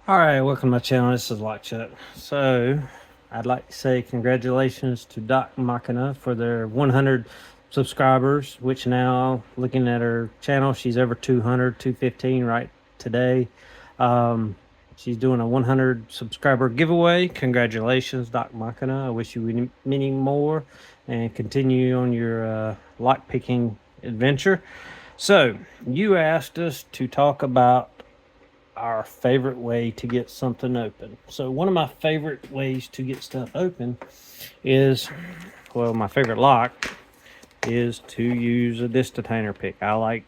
All right, welcome to my channel. This is Lockchuck. So, I'd like to say congratulations to DocMachina for their 100 subscribers, which now, looking at her channel, she's over 200, 215 right today. Um, she's doing a 100 subscriber giveaway. Congratulations, DocMachina. I wish you many more and continue on your lock picking adventure. So, you asked us to talk about our favorite way to get something open. So one of my favorite ways to get stuff open is, well, my favorite lock is to use a distatainer pick. I like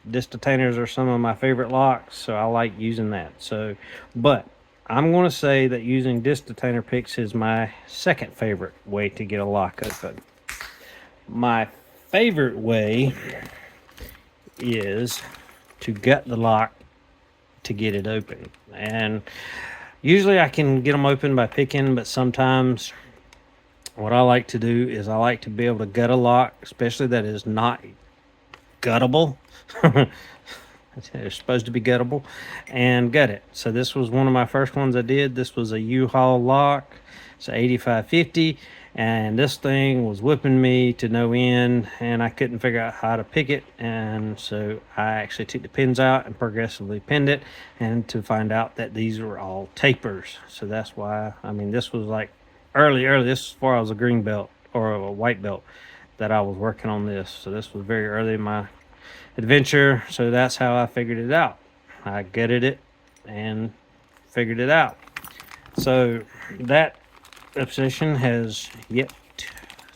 distataners are some of my favorite locks, so I like using that. So, but I'm going to say that using distatainer picks is my second favorite way to get a lock open. My favorite way is to gut the lock to get it open. And usually I can get them open by picking, but sometimes what I like to do is I like to be able to gut a lock, especially that is not guttable. It's supposed to be guttable, and gut it. So this was one of my first ones I did. This was a U-Haul lock. It's a 8550, and this thing was whipping me to no end, and I couldn't figure out how to pick it. And so I actually took the pins out and progressively pinned it, and to find out that these were all tapers. So that's why, I mean, this was like early. This is before I was a green belt or a white belt that I was working on this. So this was very early in my adventure. So that's how I figured it out. I gutted it and figured it out. So that obsession has yet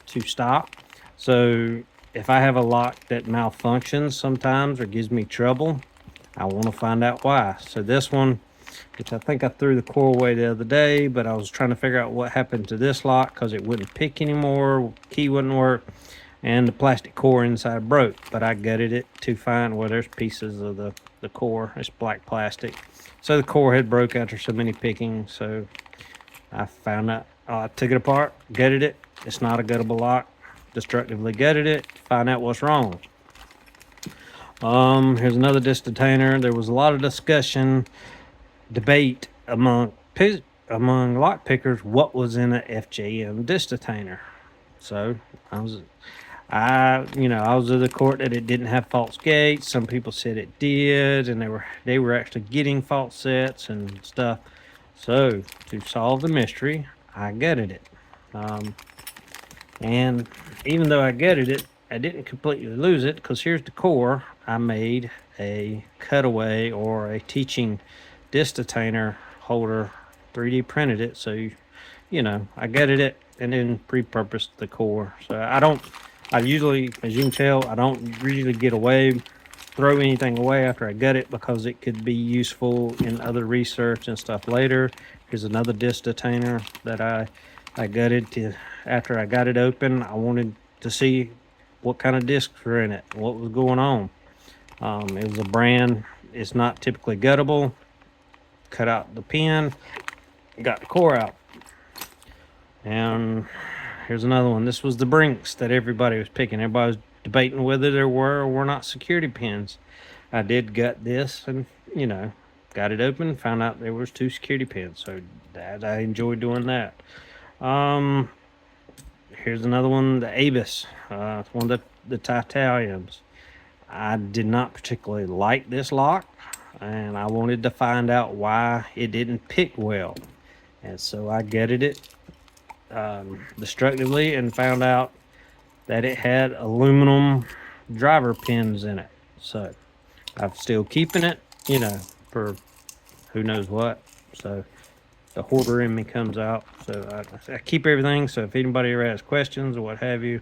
to stop. So if I have a lock that malfunctions sometimes or gives me trouble, I want to find out why. So this one, which I think I threw the core away the other day, but I was trying to figure out what happened to this lock because it wouldn't pick anymore, key wouldn't work, and the plastic core inside broke. But I gutted it to find, well, there's pieces of the core. It's black plastic. So the core had broke after so many pickings. So I found out, I took it apart, gutted it. It's not a guttable lock. Destructively gutted it to find out what's wrong. Here's another distatainer. There was a lot of discussion, debate among lock pickers what was in a FJM distatainer. So I was of the court that it didn't have false gates. Some people said it did, and they were actually getting false sets and stuff. So to solve the mystery, I gutted it. And even though I gutted it, I didn't completely lose it, because here's the core. I made a cutaway or a teaching distatainer holder, 3D printed it. So, I gutted it and then pre-purposed the core. So I usually, as you can tell, I don't really throw anything away after I gut it, because it could be useful in other research and stuff later. Here's another distatainer that I gutted after I got it open. I wanted to see what kind of discs were in it, what was going on. It was a brand, it's not typically guttable. Cut out the pin, got the core out. And here's another one. This was the Brinks that everybody was picking. Everybody was debating whether there were or were not security pins. I did gut this and, got it open, found out there was 2 security pins. So I enjoyed doing that. Here's another one, the Avis, one of the titaniums. I did not particularly like this lock, and I wanted to find out why it didn't pick well. And so I gutted it destructively and found out that it had aluminum driver pins in it. So I'm still keeping it, for who knows what. So the hoarder in me comes out. So I keep everything. So if anybody ever has questions or what have you,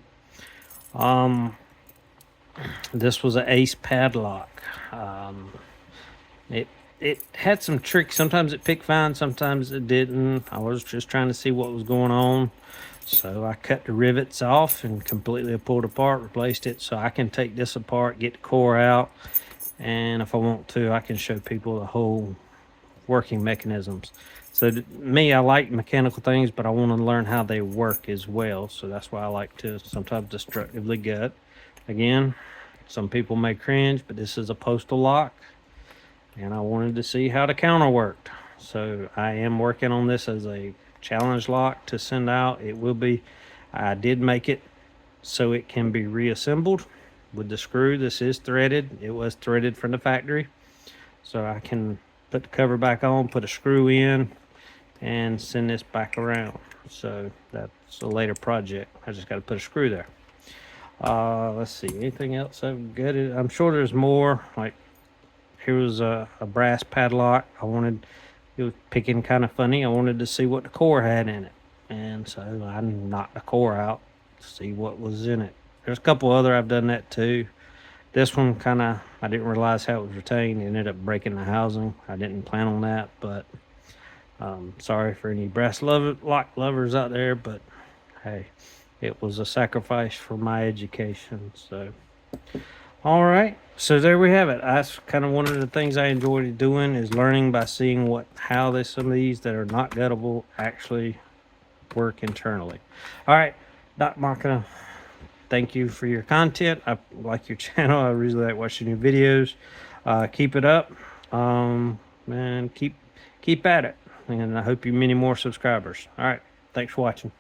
this was an Ace padlock. It had some tricks. Sometimes it picked fine, sometimes it didn't. I was just trying to see what was going on. So I cut the rivets off and completely pulled apart, replaced it. So I can take this apart, get the core out, and if I want to, I can show people the whole working mechanisms. So me, I like mechanical things, but I want to learn how they work as well. So that's why I like to sometimes destructively gut. Again, some people may cringe, but this is a postal lock, and I wanted to see how the counter worked. So I am working on this as a challenge lock to send out. It will be, I did make it so it can be reassembled with the screw. This is threaded. It was threaded from the factory. So I can put the cover back on, put a screw in, and send this back around. So that's a later project. I just got to put a screw there. Let's see, anything else I've got? I'm sure there's more. Like, here was a brass padlock. It was picking kind of funny. I wanted to see what the core had in it. And so I knocked the core out to see what was in it. There's a couple other I've done that too. This one I didn't realize how it was retained. It ended up breaking the housing. I didn't plan on that, but sorry for any brass lock lovers out there, but hey, it was a sacrifice for my education. So, all right. So there we have it. That's kind of one of the things I enjoyed doing, is learning by seeing how some of these that are not guttable actually work internally. All right, Doc Machina, thank you for your content. I like your channel. I really like watching your videos. Keep it up, and keep at it. And I hope you many more subscribers. All right, thanks for watching.